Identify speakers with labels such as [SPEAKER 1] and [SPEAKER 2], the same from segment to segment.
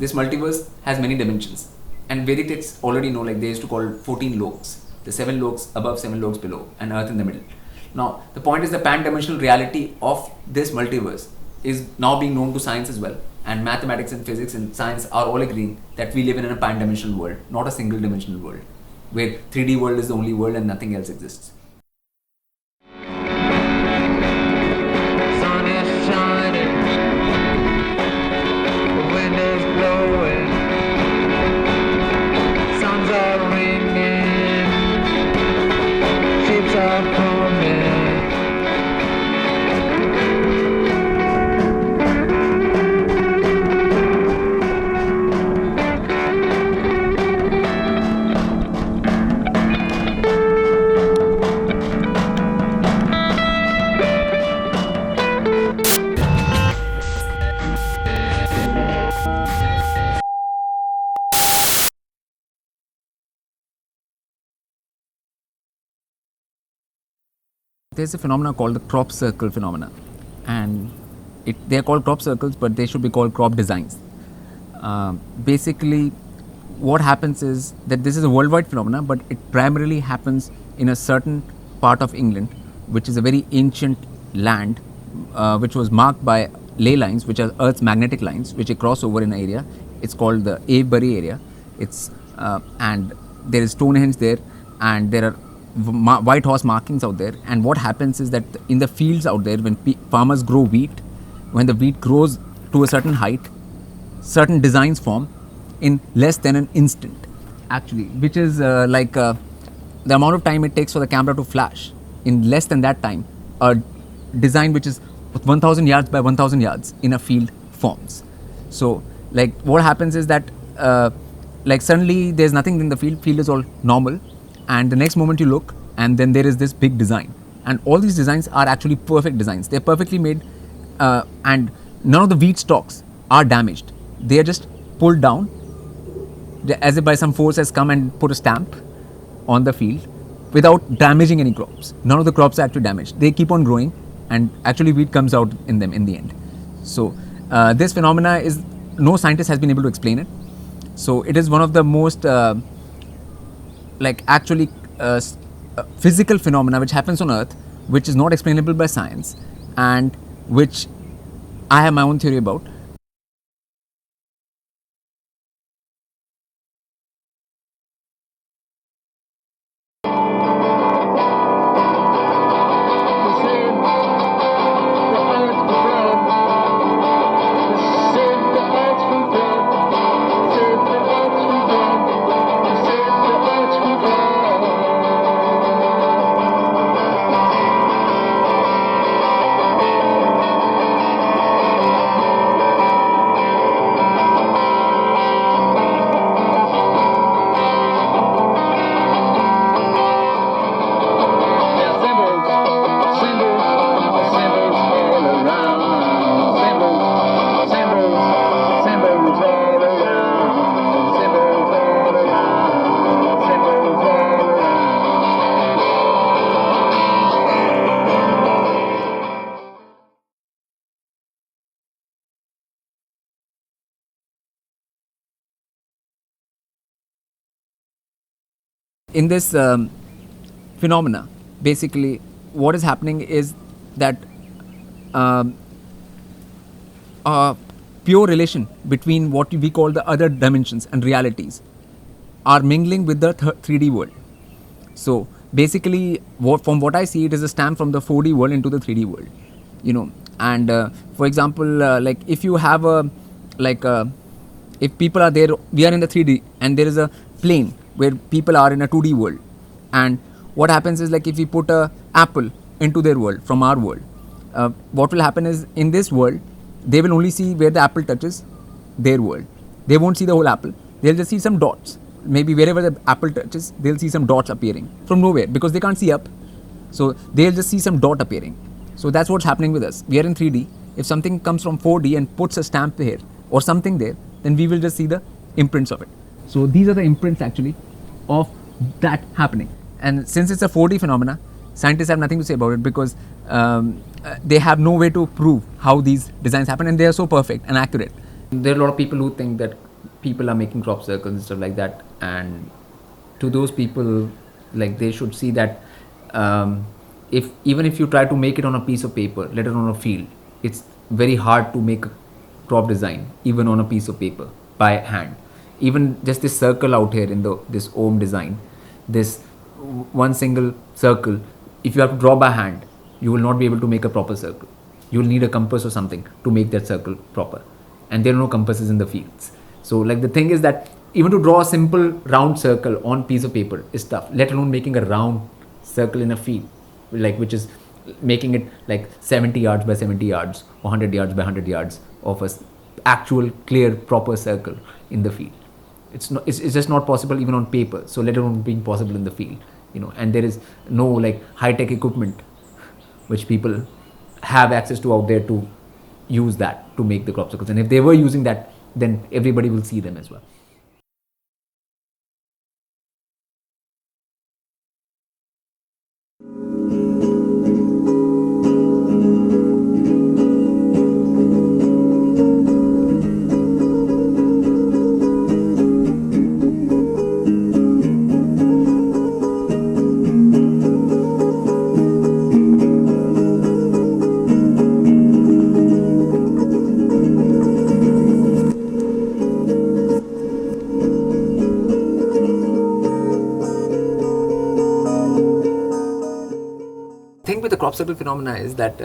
[SPEAKER 1] This multiverse has many dimensions, and Vedic texts already know, like they used to call 14 loks, the 7 loks above, 7 loks below, and Earth in the middle. Now, the point is the pan-dimensional reality of this multiverse is now being known to science as well, and mathematics and physics and science are all agreeing that we live in a pan-dimensional world, not a single-dimensional world, where 3D world is the only world and nothing else exists.
[SPEAKER 2] Sun is shining, the wind is blowing, songs are ringing, ships are coming.
[SPEAKER 1] There's a phenomena called the crop circle phenomena, and they are called crop circles, but they should be called crop designs. Basically, what happens is that this is a worldwide phenomena, but it primarily happens in a certain part of England, which is a very ancient land, which was marked by ley lines, which are Earth's magnetic lines, which cross over in an area. It's called the Avebury area. It's and there is Stonehenge there, and there are white horse markings out there. And what happens is that in the fields out there, when farmers grow wheat, when the wheat grows to a certain height, certain designs form in less than an instant, actually, which is the amount of time it takes for the camera to flash. In less than that time, a design which is 1000 yards by 1000 yards in a field forms. So like what happens is that like suddenly there's nothing in the field is all normal, and the next moment you look and then there is this big design, and all these designs are actually perfect designs. They're perfectly made, and none of the wheat stalks are damaged. They are just pulled down as if by some force has come and put a stamp on the field without damaging any crops. None of the crops are actually damaged. They keep on growing, and actually wheat comes out in them in the end. So this phenomena is, no scientist has been able to explain it. So it is one of the most physical phenomena which happens on Earth, which is not explainable by science, and which I have my own theory about. In this phenomena, basically what is happening is that pure relation between what we call the other dimensions and realities are mingling with the 3D world. So basically, from what I see, it is a stamp from the 4D world into the 3D world, And for example, like if you have if people are there, we are in the 3D, and there is a plane where people are in a 2D world. And what happens is, like, if we put a apple into their world from our world, what will happen is, in this world, they will only see where the apple touches their world. They won't see the whole apple. They'll just see some dots. Maybe wherever the apple touches, they'll see some dots appearing from nowhere, because they can't see up. So they'll just see some dot appearing. So that's what's happening with us. We are in 3D. If something comes from 4D and puts a stamp there or something there, then we will just see the imprints of it. So these are the imprints actually of that happening. And since it's a 4D phenomena, scientists have nothing to say about it, because they have no way to prove how these designs happen, and they are so perfect and accurate. There are a lot of people who think that people are making crop circles and stuff like that, and to those people, like, they should see that even if you try to make it on a piece of paper, let alone on a field, it's very hard to make a crop design even on a piece of paper by hand. Even just this circle out here in this Om design, this one single circle, if you have to draw by hand, you will not be able to make a proper circle. You will need a compass or something to make that circle proper, and there are no compasses in the fields. So, like, the thing is that even to draw a simple round circle on piece of paper is tough, let alone making a round circle in a field, like, which is making it like 70 yards by 70 yards or 100 yards by 100 yards of a actual clear proper circle in the field. It's just not possible even on paper, so let alone being possible in the field, and there is no, like, high-tech equipment which people have access to out there to use that to make the crop circles. And if they were using that, then everybody will see them as well. Thing with the crop circle phenomena is that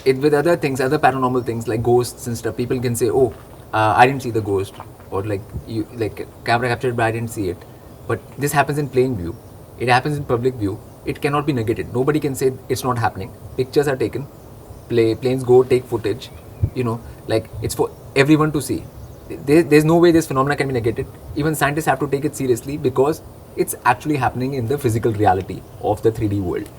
[SPEAKER 1] with other things, other paranormal things like ghosts and stuff, people can say, oh, I didn't see the ghost, or camera captured but I didn't see it. But this happens in plain view, it happens in public view, it cannot be negated. Nobody can say it's not happening. Pictures are taken, planes go take footage, it's for everyone to see. There's no way this phenomena can be negated. Even scientists have to take it seriously, because it's actually happening in the physical reality of the 3D world.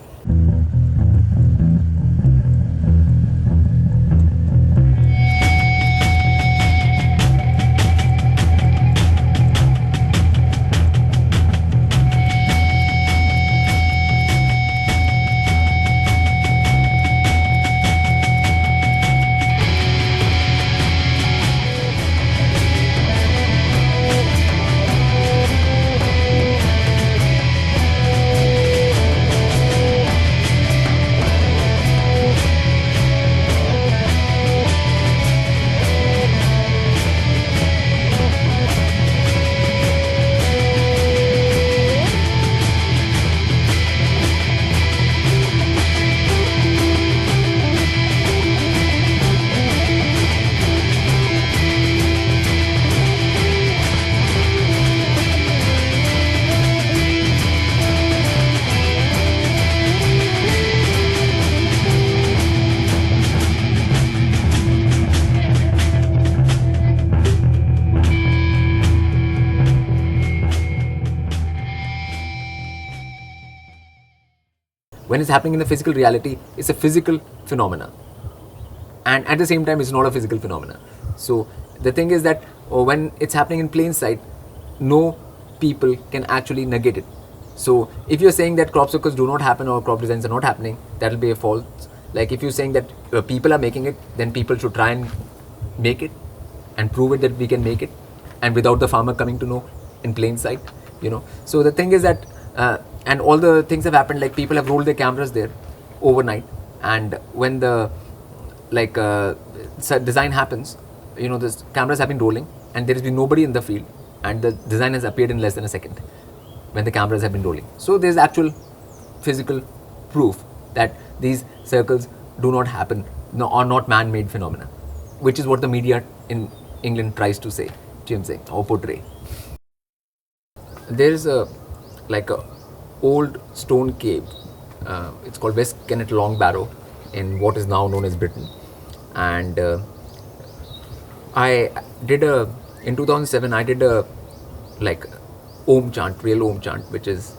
[SPEAKER 1] When it's happening in the physical reality, it's a physical phenomena, and at the same time it's not a physical phenomena. So the thing is that when it's happening in plain sight, no people can actually negate it. So if you're saying that crop circles do not happen or crop designs are not happening, that will be a false. Like, if you're saying that people are making it, then people should try and make it and prove it that we can make it, and without the farmer coming to know in plain sight, So the thing is that and all the things have happened, like, people have rolled their cameras there overnight, and when the like design happens, this cameras have been rolling and there has been nobody in the field, and the design has appeared in less than a second when the cameras have been rolling. So there's actual physical proof that these circles do not happen, are not man-made phenomena, which is what the media in England tries to say, or portray. There is a old stone cave. It's called West Kennet Long Barrow in what is now known as Britain, and I did in 2007 I did a Om chant, real Om chant, which is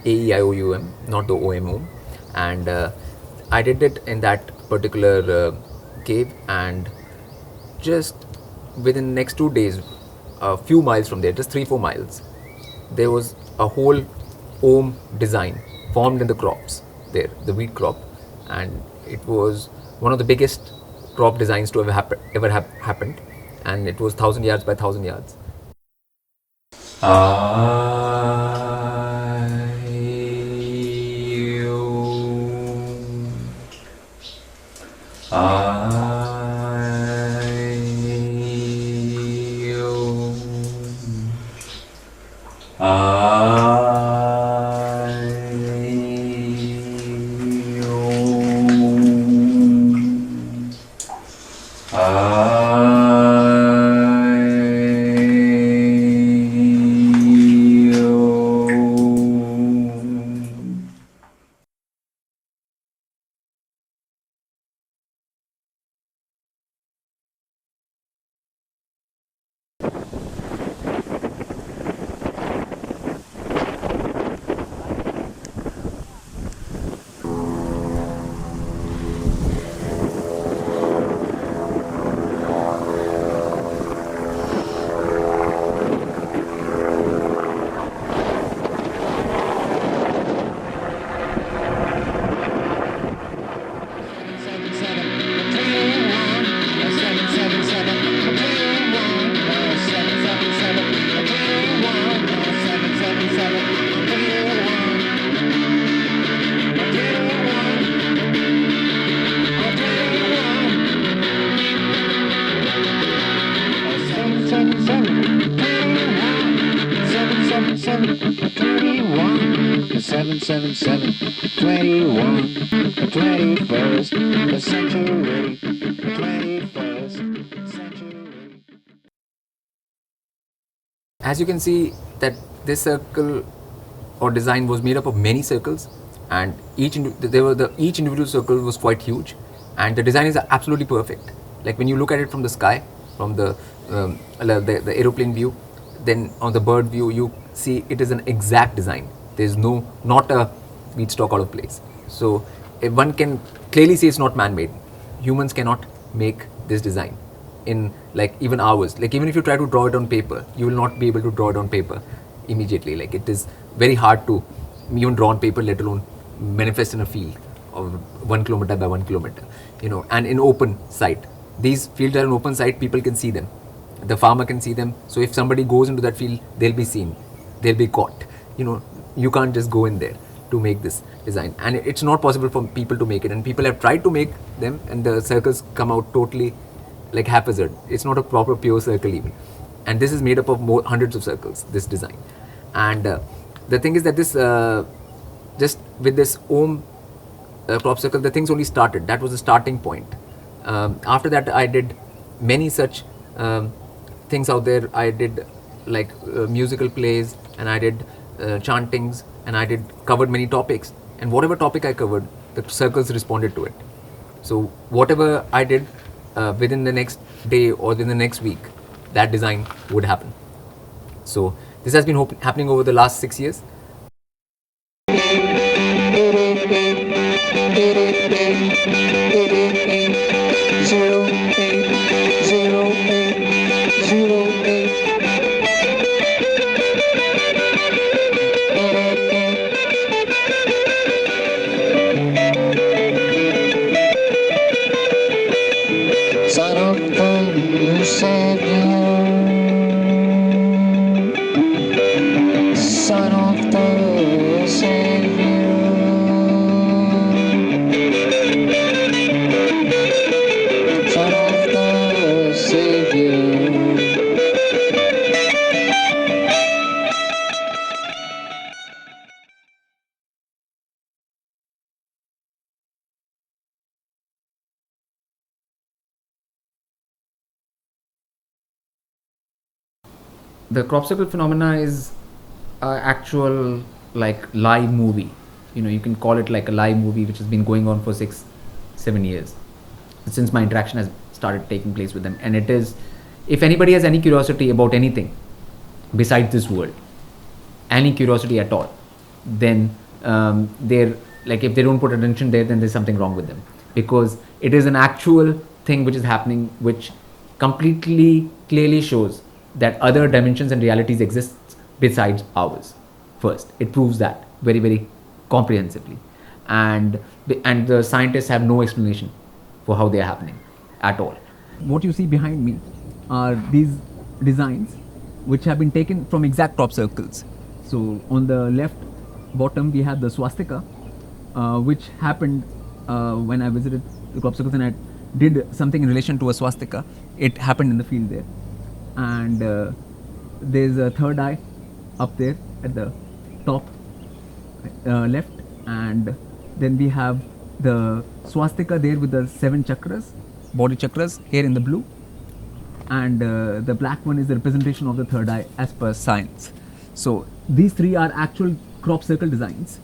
[SPEAKER 1] AEIOUM, not the OM, and I did it in that particular cave, and just within the next 2 days, a few miles from there, just 3-4 miles, there was a whole Om design formed in the crops there, the wheat crop, and it was one of the biggest crop designs to ever happened, and it was 1,000 yards by 1,000 yards.
[SPEAKER 2] Seven, 21, the 21st century, 21st century.
[SPEAKER 1] As you can see that this circle or design was made up of many circles, and each individual circle was quite huge, and the design is absolutely perfect. Like when you look at it from the sky, from the aeroplane view, then on the bird view, you see it is an exact design. There's not a wheat stalk out of place. So if one can clearly say it's not man-made. Humans cannot make this design in even hours. Even if you try to draw it on paper, you will not be able to draw it on paper immediately. It is very hard to even draw on paper, let alone manifest in a field of 1 kilometer by 1 kilometer. And in open site, these fields are an open site. People can see them. The farmer can see them. So if somebody goes into that field, they'll be seen. They'll be caught. You can't just go in there to make this design, and it's not possible for people to make it, and people have tried to make them, and the circles come out totally haphazard. It's not a proper pure circle even, and this is made up of hundreds of circles, this design. And the thing is that this just with this Om crop circle, the things only started. That was the starting point. After that, I did many such things out there. I did musical plays, and I did chantings, and I covered many topics, and whatever topic I covered, the circles responded to it. So whatever I did within the next day or within the next week, that design would happen. So this has been happening over the last 6 years.
[SPEAKER 2] Son of the Savior, Son of the Savior.
[SPEAKER 1] The crop circle phenomena is actual like live movie. You can call it like a live movie which has been going on for 6-7 years since my interaction has started taking place with them. And it is, if anybody has any curiosity about anything besides this world, any curiosity at all, then they're like, if they don't put attention there, then there's something wrong with them, because it is an actual thing which is happening, which completely clearly shows that other dimensions and realities exist besides ours. First, it proves that very, very comprehensively, and the scientists have no explanation for how they are happening at all. What you see behind me are these designs which have been taken from exact crop circles. So on the left bottom we have the swastika, which happened when I visited the crop circles and I did something in relation to a swastika. It happened in the field there. And there's a third eye up there at the top left, and then we have the swastika there with the 7 chakras, body chakras here in the blue, and the black one is the representation of the third eye as per science. So these 3 are actual crop circle designs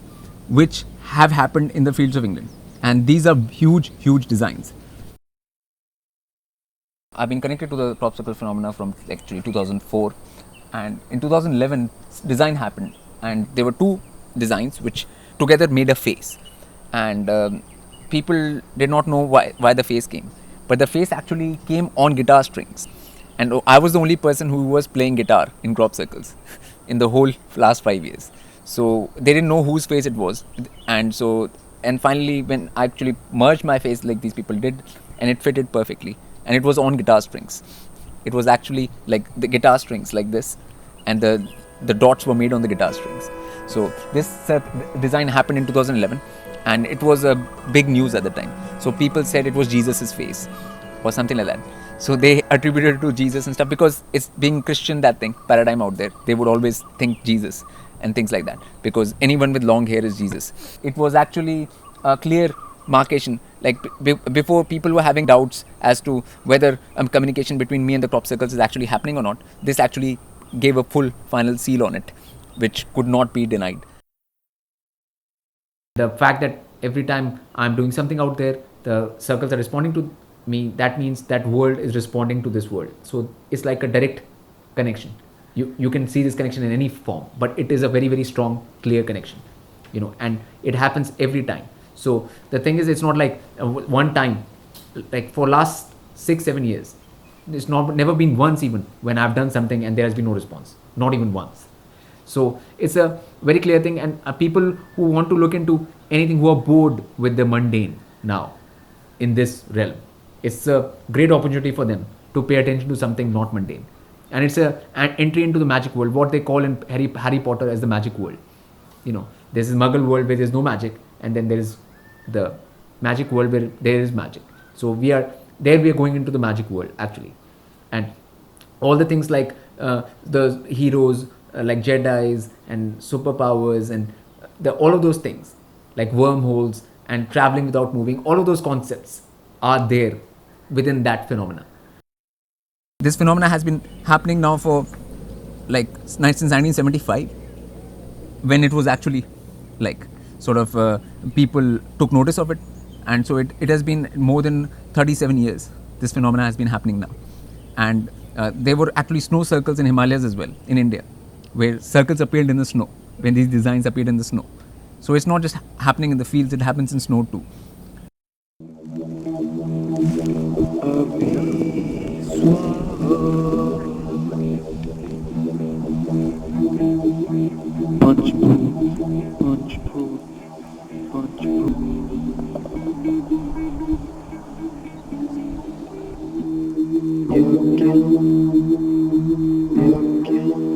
[SPEAKER 1] which have happened in the fields of England, and these are huge designs. I've been connected to the crop circle phenomena from actually 2004, and in 2011 design happened, and there were 2 designs which together made a face, and people did not know why the face came, but the face actually came on guitar strings, and I was the only person who was playing guitar in crop circles in the whole last 5 years. So they didn't know whose face it was, and finally when I actually merged my face like these people did, and it fitted perfectly, and it was on guitar strings. It was actually like the guitar strings like this, and the dots were made on the guitar strings. So this design happened in 2011, and it was a big news at the time. So people said it was Jesus's face or something like that. So they attributed it to Jesus and stuff, because it's being Christian, that thing paradigm out there, they would always think Jesus and things like that, because anyone with long hair is Jesus. It was actually a clear marcation, like before people were having doubts as to whether communication between me and the crop circles is actually happening or not. This actually gave a full final seal on it, which could not be denied. The fact that every time I'm doing something out there, the circles are responding to me, that means that world is responding to this world. So it's like a direct connection. You can see this connection in any form, but it is a very, very strong, clear connection, and it happens every time. So the thing is, it's not like one time, like for last 6-7 years, it's never been once even when I've done something and there has been no response, not even once. So it's a very clear thing, and people who want to look into anything, who are bored with the mundane now in this realm, it's a great opportunity for them to pay attention to something not mundane. And it's an entry into the magic world, what they call in Harry Potter as the magic world. There's this Muggle world where there's no magic, and then there's the magic world where there is magic. So we are going into the magic world actually, and all the things like the heroes, like Jedis and superpowers, and all of those things like wormholes and traveling without moving, all of those concepts are there within that phenomena. This phenomena has been happening now for like since 1975, when it was actually like sort of people took notice of it, and so it has been more than 37 years this phenomena has been happening now. And there were actually snow circles in Himalayas as well in India, where circles appeared in the snow, when these designs appeared in the snow. So it's not just happening in the fields, it happens in snow too.
[SPEAKER 2] Punch pull, punch pull, punch pull. You kill, you kill, you kill,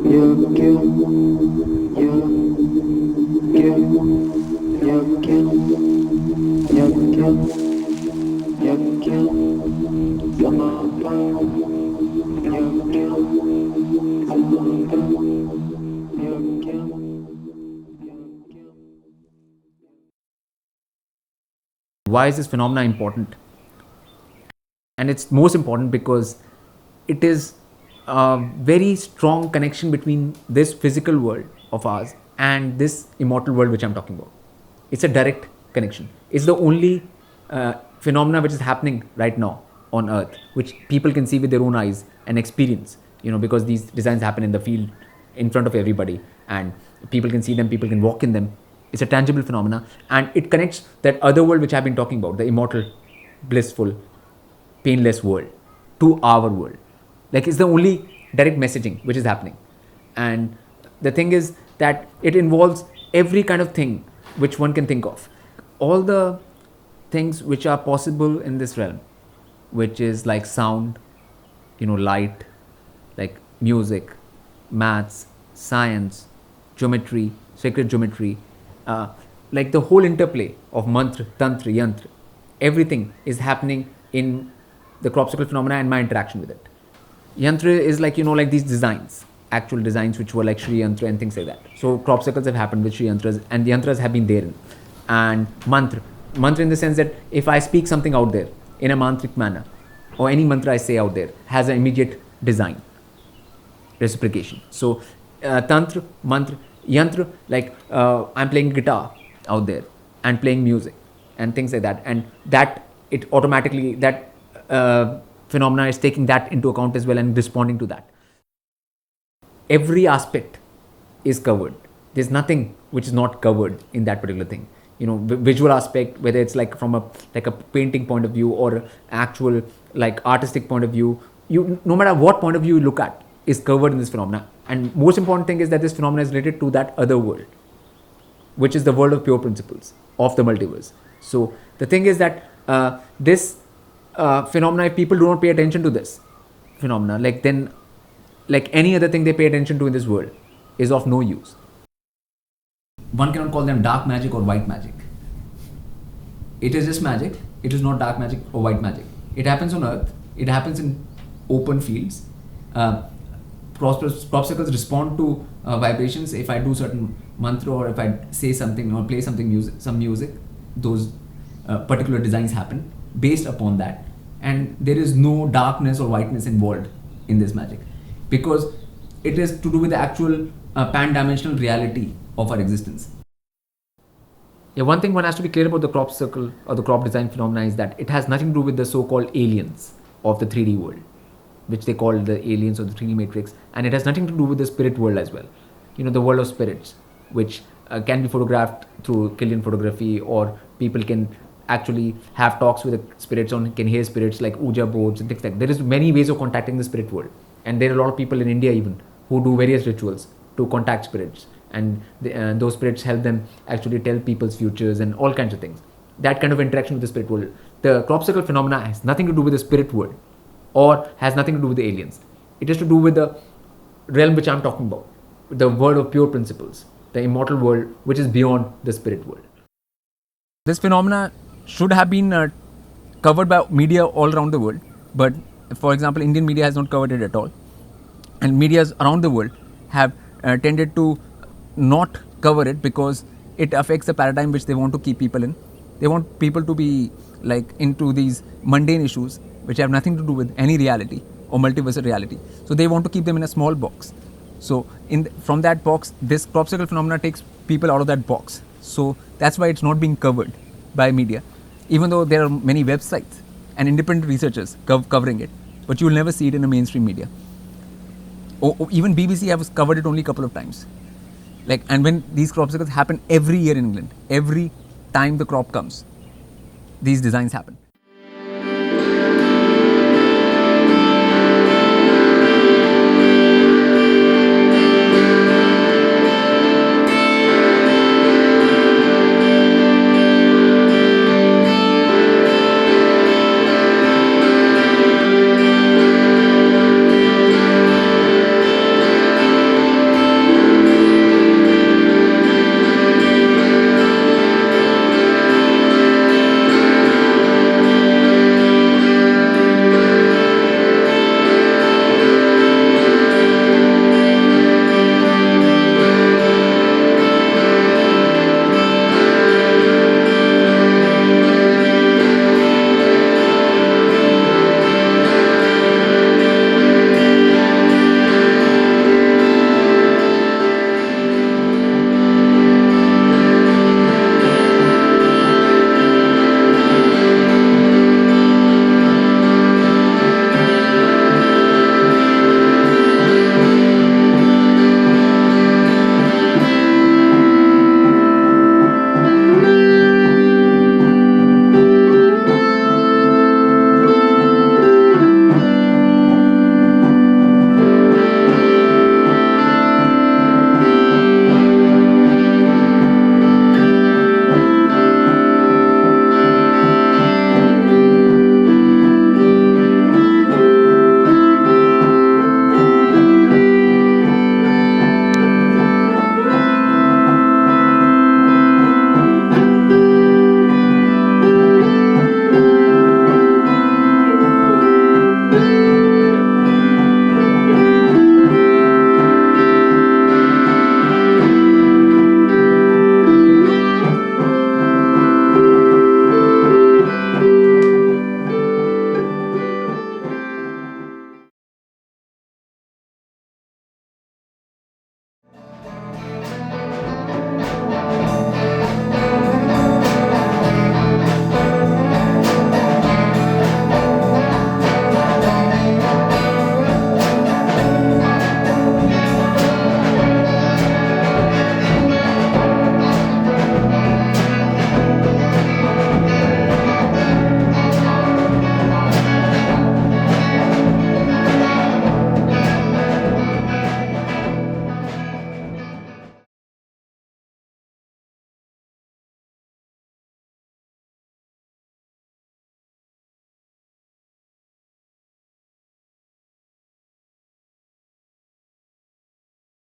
[SPEAKER 2] you kill, you kill, you kill, you kill, you kill, you kill, come on, you kill.
[SPEAKER 1] Why is this phenomena important? And it's most important because it is a very strong connection between this physical world of ours and this immortal world which I'm talking about. It's a direct connection. It's the only phenomena which is happening right now on earth, which people can see with their own eyes and experience, because these designs happen in the field in front of everybody, and people can see them, people can walk in them. It's a tangible phenomena, and it connects that other world which I've been talking about, the immortal, blissful, painless world, to our world. Like, it's the only direct messaging which is happening. And the thing is that it involves every kind of thing which one can think of. All the things which are possible in this realm, which is like sound, light, like music, maths, science, geometry, sacred geometry, like the whole interplay of mantra, tantra, yantra, everything is happening in the crop circle phenomena and my interaction with it. Yantra is like, like these designs, actual designs which were like Sri Yantra and things like that. So crop circles have happened with Sri Yantras, and the Yantras have been there. And mantra in the sense that if I speak something out there in a mantric manner, or any mantra I say out there has an immediate design, reciprocation. So tantra, mantra, yantra, like I'm playing guitar out there and playing music and things like that, and that it automatically, that phenomena is taking that into account as well and responding to that. Every aspect is covered. There's nothing which is not covered in that particular thing. Visual aspect, whether it's like from a painting point of view or actual like artistic point of view, no matter what point of view you look at, is covered in this phenomena. And most important thing is that this phenomena is related to that other world, which is the world of pure principles of the multiverse. So the thing is that this phenomena, if people do not pay attention to this phenomena, then any other thing they pay attention to in this world is of no use. One cannot call them dark magic or white magic. It is just magic. It is not dark magic or white magic. It happens on earth. It happens in open fields. Crop circles respond to vibrations. If I do certain mantra, or if I say something or play some music, those particular designs happen based upon that. And there is no darkness or whiteness involved in this magic, because it is to do with the actual pan-dimensional reality of our existence. Yeah, one thing one has to be clear about the crop circle or the crop design phenomena is that it has nothing to do with the so-called aliens of the 3D world, which they call the aliens of the 3D matrix, and it has nothing to do with the spirit world as well. The world of spirits, which can be photographed through Killian photography, or people can actually have talks with the spirits, or can hear spirits like Ouija boards and things like that. There is many ways of contacting the spirit world, and there are a lot of people in India even who do various rituals to contact spirits, and those spirits help them actually tell people's futures and all kinds of things. That kind of interaction with the spirit world. The crop circle phenomena has nothing to do with the spirit world, or has nothing to do with the aliens. It has to do with the realm which I'm talking about, the world of pure principles, the immortal world which is beyond the spirit world. This phenomena should have been covered by media all around the world, but for example, Indian media has not covered it at all, and medias around the world have tended to not cover it because it affects the paradigm which they want to keep people in. They want people to be like into these mundane issues which have nothing to do with any reality or multiversal reality. So they want to keep them in a small box. So from that box, this crop circle phenomena takes people out of that box. So that's why it's not being covered by media, even though there are many websites and independent researchers covering it, but you will never see it in the mainstream media. Even BBC has covered it only a couple of times. And when these crop circles happen every year in England, every time the crop comes, these designs happen.